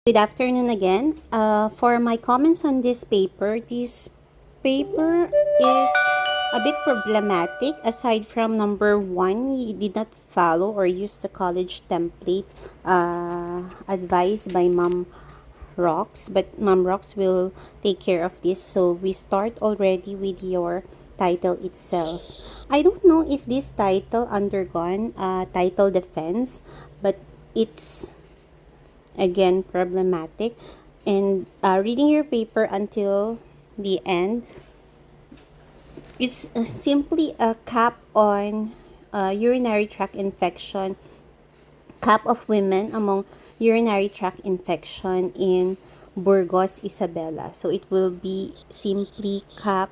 Good afternoon again. For my comments on this paper is a bit problematic. Aside from number one, you did not follow or use the college template advised by Mom Rocks, but Mom Rocks will take care of this. So we start already with your title itself. I don't know if this title undergone title defense, but it's again problematic, and reading your paper until the end, it's simply a cap on urinary tract infection, cap of women among urinary tract infection in Burgos, Isabela. So it will be simply cap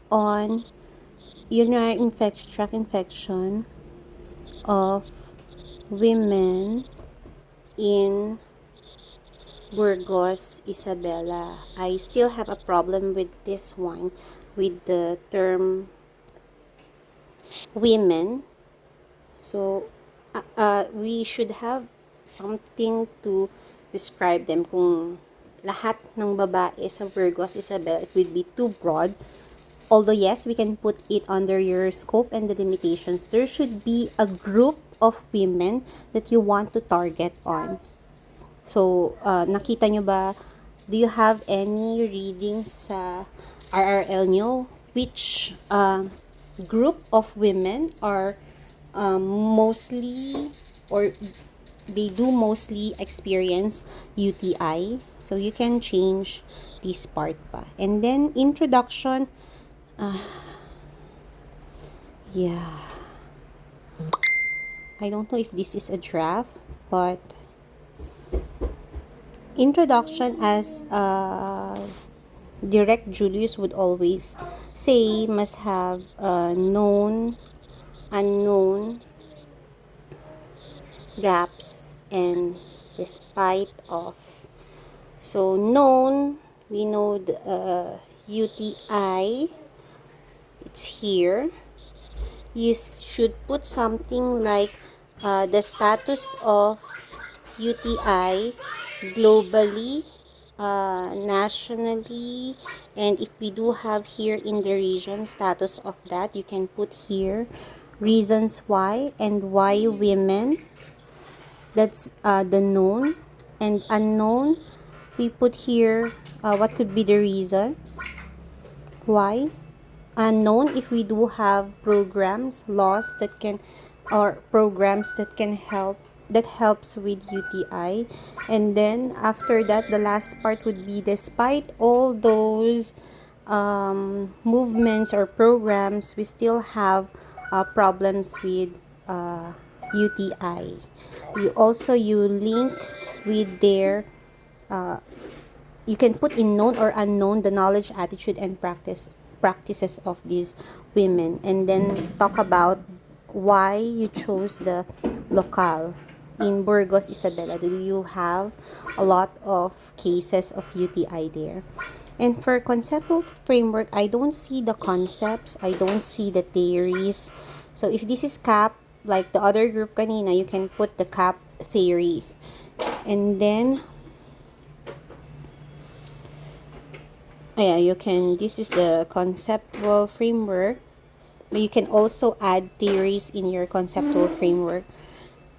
on urinary tract infection of women in Burgos, Isabela. I still have a problem with this one, with the term women. So, we should have something to describe them. Kung lahat ng babae sa Burgos, Isabela, it would be too broad. Although yes, we can put it under your scope and the limitations. There should be a group of women that you want to target on. So, nakita nyo ba, do you have any readings sa RRL nyo? Which group of women are mostly, or they do mostly experience UTI? So, you can change this part pa. And then, introduction, yeah. I don't know if this is a draft, but introduction, as Direct Julius would always say, must have known, unknown, gaps, and despite of. So, known, we know the UTI, it's here. You should put something like the status of UTI globally, nationally, and if we do have here in the region status of that, you can put here reasons why, and why women. That's the known. And unknown, we put here what could be the reasons why. Unknown, if we do have programs, laws that can, or programs that can help, that helps with UTI. And then after that, the last part would be, despite all those movements or programs, we still have problems with UTI. You link with their you can put in known or unknown the knowledge, attitude, and practices of these women, and then talk about why you chose the locale in Burgos, Isabela. Do you have a lot of cases of UTI there? And for conceptual framework, I don't see the concepts, I don't see the theories. So if this is cap, like the other group kanina, you can put the cap theory. And then you can, this is the conceptual framework, but you can also add theories in your conceptual framework.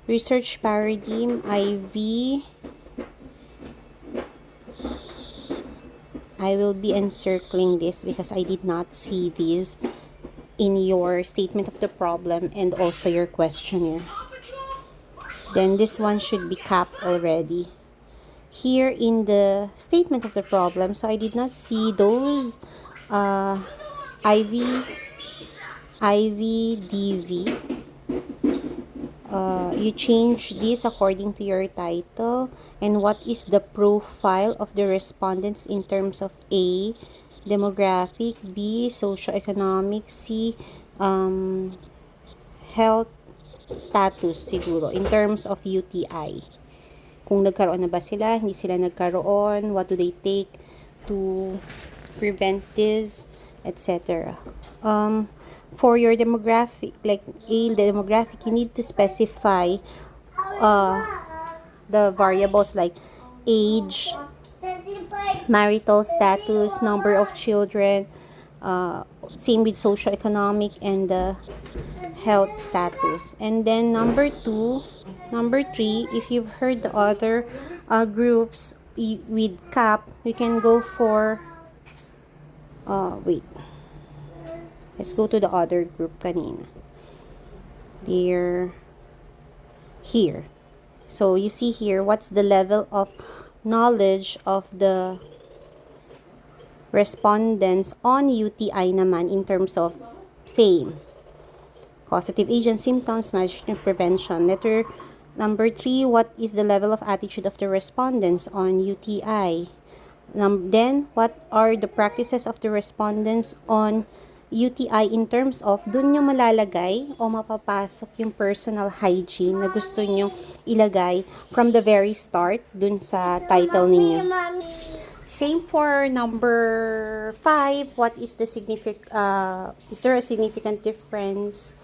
Research paradigm, IV, I will be encircling this because I did not see this in your statement of the problem and also your questionnaire. Then this one should be capped already here in the statement of the problem, so I did not see those IV, DV. You change this according to your title. And what is the profile of the respondents in terms of A, demographic, B, socioeconomic, C, health status siguro in terms of UTI. Kung nagkaroon na ba sila, hindi sila nagkaroon, what do they take to prevent this, etc. For your demographic, like A, the demographic, you need to specify the variables like age, marital status, number of children, same with socioeconomic and the health status. And then number three, if you've heard the other groups with CAP, we can go for, wait, let's go to the other group kanina. They're here. So you see here, what's the level of knowledge of the respondents on UTI naman in terms of same causative agent, symptoms, management, prevention. Letter number 3, what is the level of attitude of the respondents on UTI? Then, what are the practices of the respondents on UTI in terms of dun nyo malalagay o mapapasok yung personal hygiene na gusto nyo ilagay from the very start dun sa title ninyo. Same for number 5. What is the is there a significant difference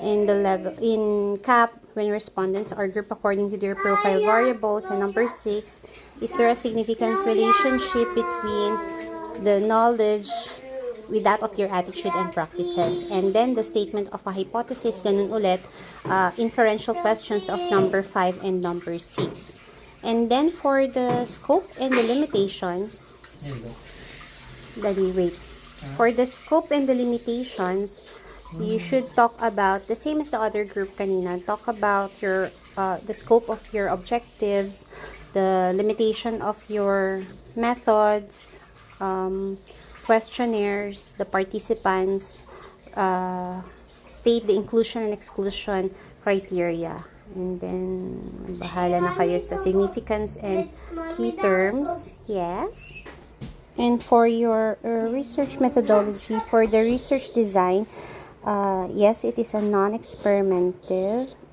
in the level in CAP when respondents are grouped according to their profile variables? And number 6, is there a significant relationship between the knowledge with that of your attitude and practices? And then the statement of a hypothesis, ganun ulit, inferential questions of number 5 and number 6. And then for the scope and the limitations, for the scope and the limitations, you should talk about the same as the other group kanina. Talk about your the scope of your objectives, the limitation of your methods, questionnaires, the participants, state the inclusion and exclusion criteria. And then, bahala na kayo sa significance and key terms. Yes. And for your research methodology, for the research design, yes, it is a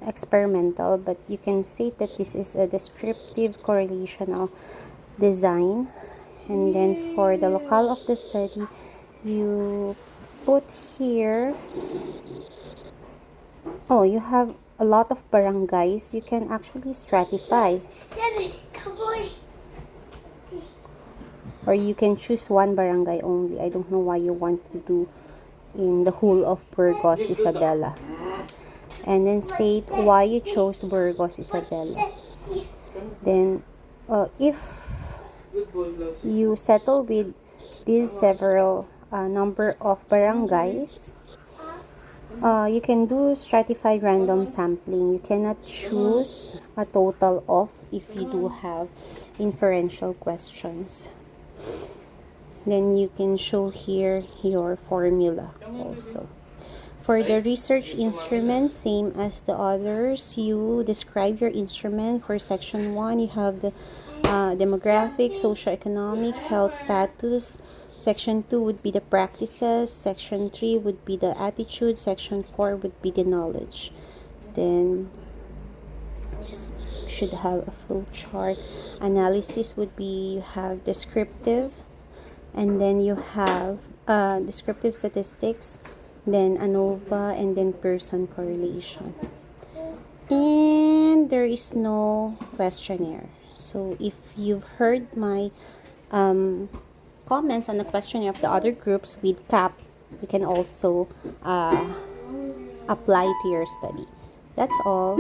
experimental, but you can state that this is a descriptive correlational design. And then for the locale of the study, you put here, you have a lot of barangays. You can actually stratify, or you can choose one barangay only. I don't know why you want to do in the whole of Burgos, Isabela. And then state why you chose Burgos, Isabela. Then, if you settle with these several number of barangays, you can do stratified random sampling. You cannot choose a total of if you do have inferential questions. Then you can show here your formula also. For the research instrument, same as the others, you describe your instrument. For section 1, you have the demographic, socioeconomic, health status. Section 2 would be the practices. Section 3 would be the attitude. Section 4 would be the knowledge. Then you should have a flow chart. Analysis would be, you have descriptive, and then you have descriptive statistics, then ANOVA, and then person correlation. And there is no questionnaire. So if you've heard my comments on the questionnaire of the other groups with CAP, you can also apply to your study. That's all.